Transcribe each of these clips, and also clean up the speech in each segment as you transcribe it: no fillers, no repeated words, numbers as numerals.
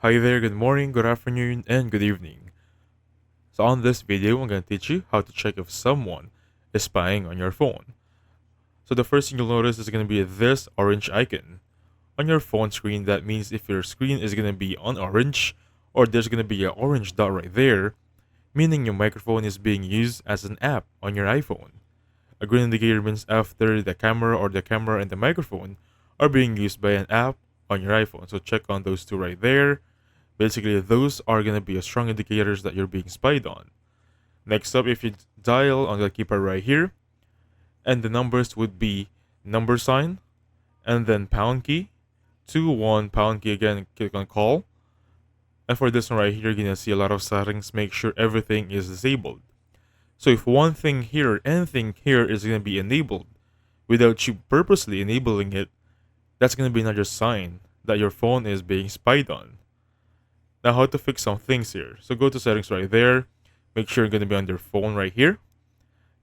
Hi there, good morning, good afternoon, and good evening. So on this video, I'm going to teach you how to check if someone is spying on your phone. So the first thing you'll notice is going to be this orange icon. On your phone screen, that means if your screen is going to be on orange, or there's going to be an orange dot right there, meaning your microphone is being used as an app on your iPhone. A green indicator means after the camera or the camera and the microphone are being used by an app on your iPhone. So check on those two right there. Basically, those are going to be a strong indicators that you're being spied on. Next up, if you dial on the keypad right here, and the numbers would be number sign, and then pound key, 2 1 pound key again, click on call. And for this one right here, you're going to see a lot of settings. Make sure everything is disabled. So if one thing here or anything here is going to be enabled without you purposely enabling it, that's going to be another sign that your phone is being spied on. Now, how to fix some things here. So go to settings right there. Make sure you're going to be on your phone right here.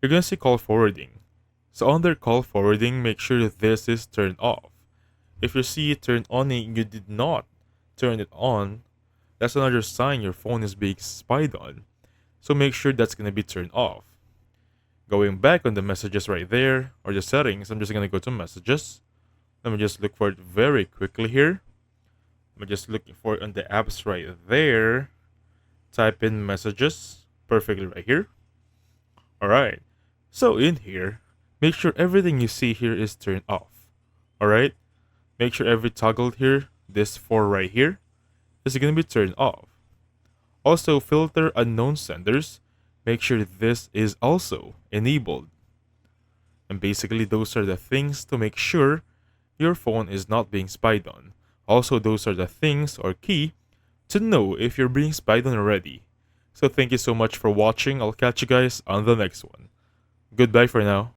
You're going to see call forwarding. So under call forwarding, make sure that this is turned off. If you see it turned on and you did not turn it on, that's another sign your phone is being spied on. So make sure that's going to be turned off. Going back on the messages right there, or the settings, I'm just going to go to messages. Let me just look for it very quickly here. I'm just looking for it on the apps right there. Type in messages perfectly right here. Alright. So in here, make sure everything you see here is turned off. Alright? Make sure every toggle here, this 4 right here, is going to be turned off. Also, filter unknown senders. Make sure this is also enabled. And basically, those are the things to make sure your phone is not being spied on. Also, those are the things or key to know if you're being spied on already. So thank you so much for watching. I'll catch you guys on the next one. Goodbye for now.